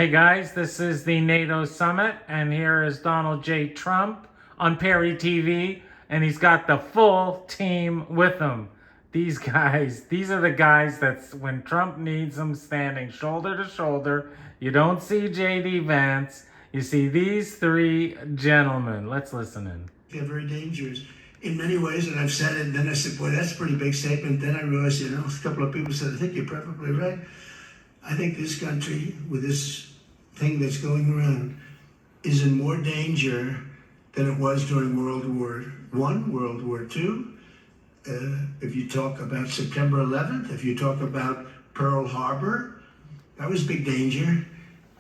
Hey guys, this is the NATO summit, and here is Donald J. Trump on Perry TV, and he's got the full team with him. These guys, these are the guys that's when Trump needs them standing shoulder to shoulder. You don't see J.D. Vance, you see these three gentlemen. Let's listen in. They're very dangerous in many ways, and I've said it, and then I said, boy, that's a pretty big statement. Then I realized, a couple of people said, I think you're perfectly right. I think this country, with this thing that's going around, is in more danger than it was during World War I, World War II. If you talk about September 11th, if you talk about Pearl Harbor, that was big danger.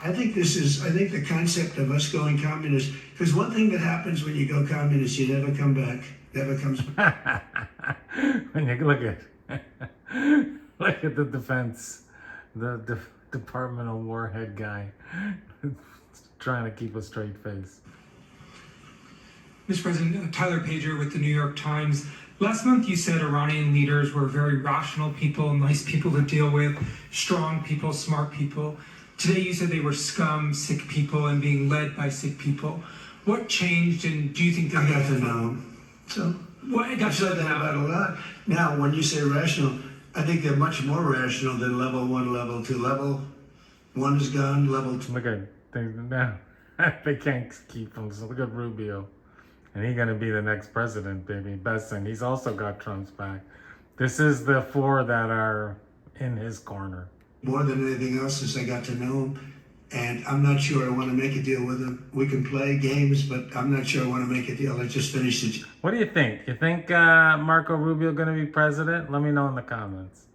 I think the concept of us going communist, because one thing that happens when you go communist, you never come back, never comes back. When you look at the defense, the Department of War head guy trying to keep a straight face. Mr. President, Tyler Pager with the New York Times. Last month you said Iranian leaders were very rational people, nice people to deal with, strong people, smart people. Today you said they were scum, sick people, and being led by sick people. What changed, and do you think I got to know them. So I've said that about a lot. Now, when you say rational, I think they're much more rational than level 1, level 2. Level 1 is gone, level 2. Look at they can't keep him. So look at Rubio. And he's going to be the next president, baby. Besson, he's also got Trump's back. This is the four that are in his corner. More than anything else is I got to know him. And I'm not sure I want to make a deal with him. We can play games, but I'm not sure I want to make a deal. I just finished it. What do you think? You think Marco Rubio going to be president? Let me know in the comments.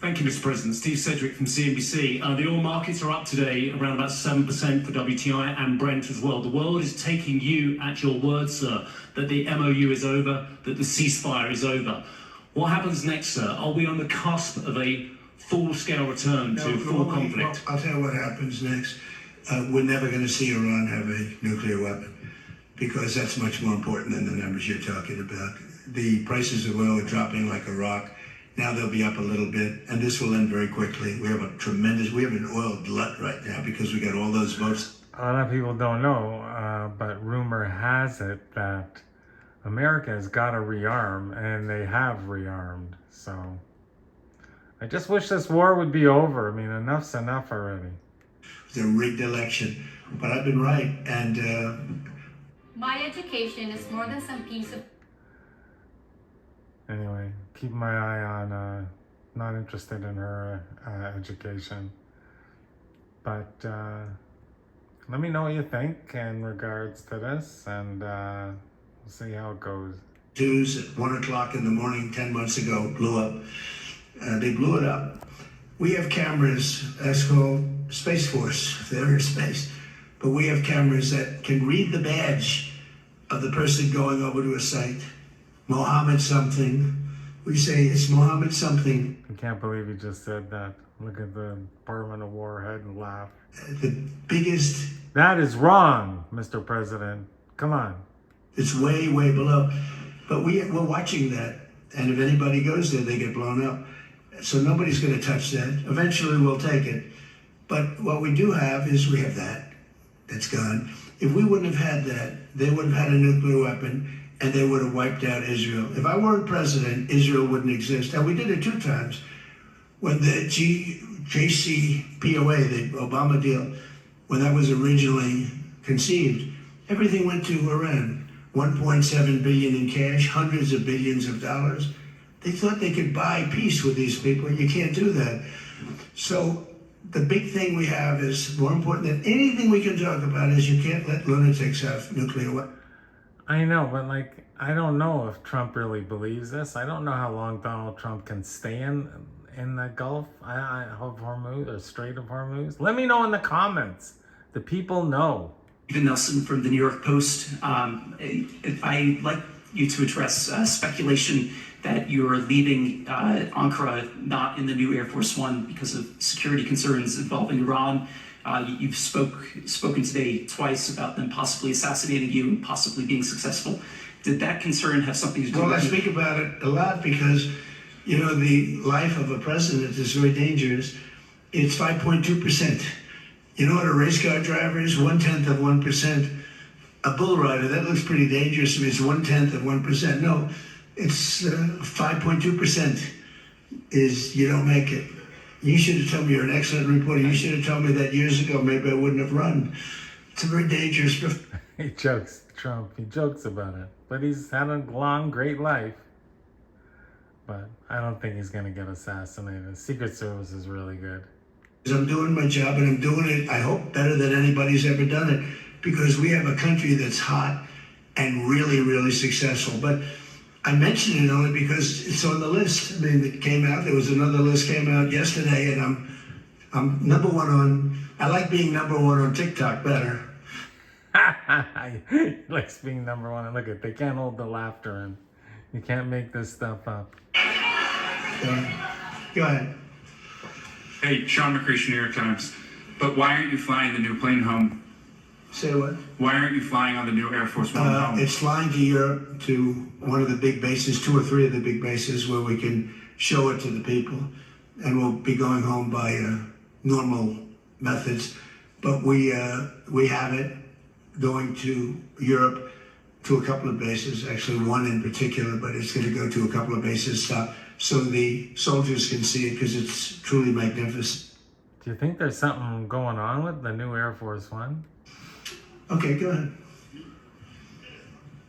Thank you, Mr. President. Steve Sedgwick from CNBC. The oil markets are up today, around about 7% for WTI and Brent as well. The world is taking you at your word, sir, that the MOU is over, that the ceasefire is over. What happens next, sir? Are we on the cusp of a full-scale return to full conflict? Well, I'll tell you what happens next. We're never going to see Iran have a nuclear weapon, because that's much more important than the numbers you're talking about. The prices of oil are dropping like a rock. Now they'll be up a little bit, and this will end very quickly. We have an oil glut right now because we got all those votes. A lot of people don't know, but rumor has it that America has got to rearm, and they have rearmed. So I just wish this war would be over. I mean, enough's enough already. It's a rigged election, but I've been right, and my education is more than some piece of... Anyway, keep my eye on, not interested in her education. But let me know what you think in regards to this, and we'll see how it goes. Jews at 1 o'clock in the morning 10 months ago blew up. They blew it up. We have cameras, that's called Space Force, if they're in space. But we have cameras that can read the badge of the person going over to a site. Mohammed something. We say it's Mohammed something. I can't believe he just said that. Look at the Department of War head and laugh. The biggest... That is wrong, Mr. President. Come on. It's way, way below. But we're watching that. And if anybody goes there, they get blown up. So nobody's going to touch that. Eventually we'll take it. But what we do have is we have that. That's gone. If we wouldn't have had that, they would have had a nuclear weapon, and they would have wiped out Israel. If I weren't president, Israel wouldn't exist. And we did it 2 times. When the JCPOA, the Obama deal, when that was originally conceived, everything went to Iran. 1.7 billion in cash, hundreds of billions of dollars. They thought they could buy peace with these people. You can't do that. So the big thing we have is, more important than anything we can talk about, is you can't let lunatics have nuclear weapons. I know, but I don't know if Trump really believes this. I don't know how long Donald Trump can stay in the Gulf of Hormuz or Strait of Hormuz. Let me know in the comments. The people know. Stephen Nelson from the New York Post. I'd like you to address speculation that you're leaving Ankara not in the new Air Force One because of security concerns involving Iran. You've spoken today twice about them possibly assassinating you and possibly being successful. Did that concern have something to do with it? Well, I speak about it a lot because You know, the life of a president is very dangerous. It's 5.2%. You know what a race car driver is? 1/10 of 1%. A bull rider, that looks pretty dangerous to me. It's 1/10 of 1%. No, it's 5.2% is you don't make it. You should have told me you're an excellent reporter. You should have told me that years ago. Maybe I wouldn't have run. It's a very dangerous. He jokes, Trump. He jokes about it. But he's had a long, great life. But I don't think he's going to get assassinated. The Secret Service is really good. I'm doing my job, and I'm doing it, I hope, better than anybody's ever done it, because we have a country that's hot and really, really successful. But I mention it only because it's on the list. I mean, it came out. There was another list came out yesterday, and I'm number one on. I like being number one on TikTok better. He likes being number one. And look at, they can't hold the laughter in. You can't make this stuff up. Go ahead. Hey, Sean McCreesh, New York Times. But why aren't you flying the new plane home? Say what? Why aren't you flying on the new Air Force One home? It's flying to Europe, to one of the big bases, 2 or 3 of the big bases, where we can show it to the people, and we'll be going home by normal methods. But we have it going to Europe, to a couple of bases, actually one in particular, but it's going to go to a couple of bases, stop, so the soldiers can see it, because it's truly magnificent. Do you think there's something going on with the new Air Force One? Okay, go ahead.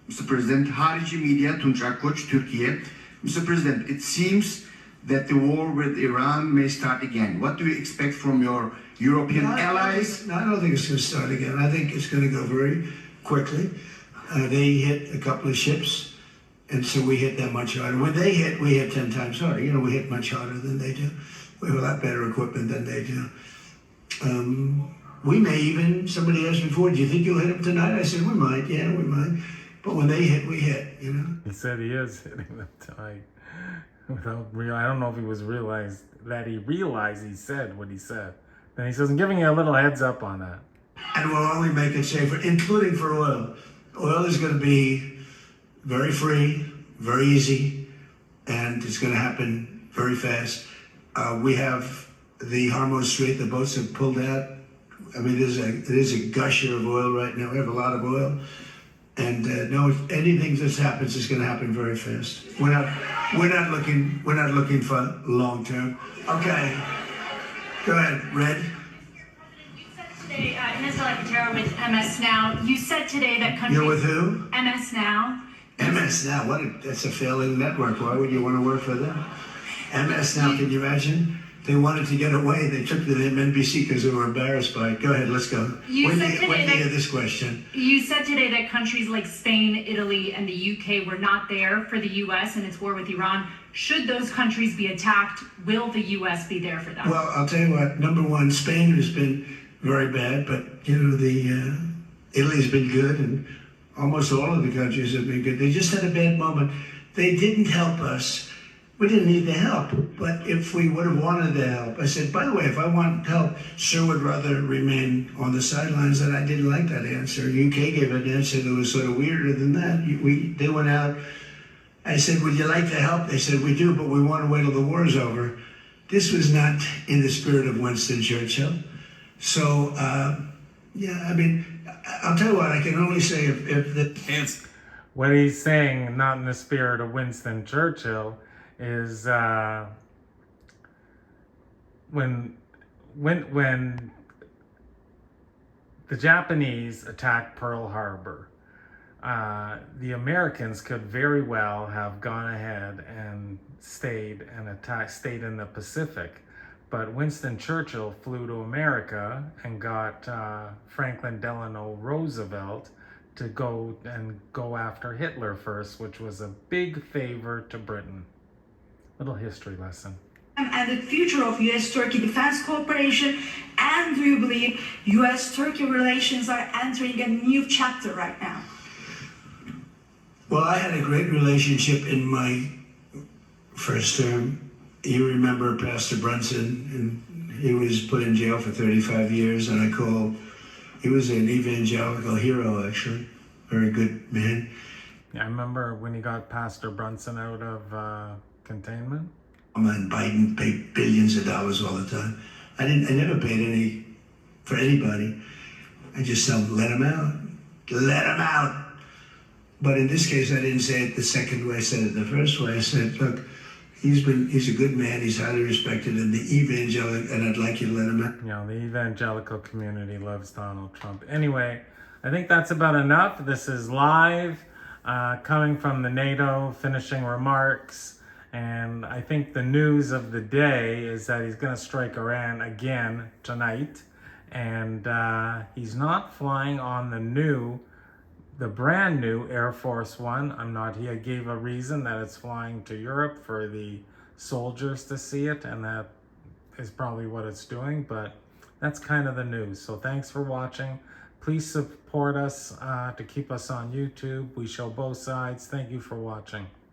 Mr. President, harici media Tunca Koç, Türkiye. Mr. President, it seems that the war with Iran may start again. What do you expect from your European allies? I don't think it's going to start again. I think it's going to go very quickly. They hit a couple of ships, and so we hit that much harder. When they hit, we hit 10 times harder. You know, we hit much harder than they do. We have a lot better equipment than they do. We may even, somebody asked me before, do you think you'll hit them tonight? I said, we might, yeah, we might. But when they hit, we hit, you know? He said he is hitting them tonight. I don't know if he was realized he said what he said. Then he says, I'm giving you a little heads up on that. And we'll only make it safer, including for oil. Oil is going to be very free, very easy, and it's going to happen very fast. We have the Hormuz Strait, the boats have pulled out. I mean, it is a gusher of oil right now. We have a lot of oil. And no, anything that happens is going to happen very fast. We're not looking for long term. Okay, go ahead, Red. You said today, Minister Lacatero with MS Now. You said today that countries. You're with who? MS Now. MS Now. That's a failing network. Why would you want to work for them? MS Now. Can you imagine? They wanted to get away. They took the name NBC because they were embarrassed by it. Go ahead, let's go. When do you hear this question? You said today that countries like Spain, Italy, and the UK were not there for the U.S. and its war with Iran. Should those countries be attacked, will the U.S. be there for them? Well, I'll tell you what. Number one, Spain has been very bad, but you know Italy's been good, and almost all of the countries have been good. They just had a bad moment. They didn't help us. We didn't need the help, but if we would have wanted the help, I said, by the way, if I want help, sure would rather remain on the sidelines, and I didn't like that answer. UK gave an answer that was sort of weirder than that. They went out. I said, would you like the help? They said, we do, but we want to wait till the war's over. This was not in the spirit of Winston Churchill. So, yeah, I mean, I'll tell you what, I can only say if the... What he's saying, not in the spirit of Winston Churchill, is when the Japanese attacked Pearl Harbor, the Americans could very well have gone ahead and stayed in the Pacific. But Winston Churchill flew to America and got Franklin Delano Roosevelt to go after Hitler first, which was a big favor to Britain. Little history lesson. And the future of U.S.-Turkey defense cooperation, and do you believe U.S.-Turkey relations are entering a new chapter right now? Well, I had a great relationship in my first term. You remember Pastor Brunson, and he was put in jail for 35 years, and I called. He was an evangelical hero, actually, very good man. Yeah, I remember when he got Pastor Brunson out of containment. And Biden paid billions of dollars all the time. I never paid any for anybody. I just let them out. Let them out. But in this case, I didn't say it the second way I said it the first way. I said, look, he's a good man, he's highly respected, and the evangelical, and I'd like you to let him out. You know, the evangelical community loves Donald Trump. Anyway, I think that's about enough. This is live, coming from the NATO finishing remarks. And I think the news of the day is that he's going to strike Iran again tonight. And he's not flying on the brand new Air Force One. He gave a reason that it's flying to Europe for the soldiers to see it. And that is probably what it's doing. But that's kind of the news. So thanks for watching. Please support us to keep us on YouTube. We show both sides. Thank you for watching.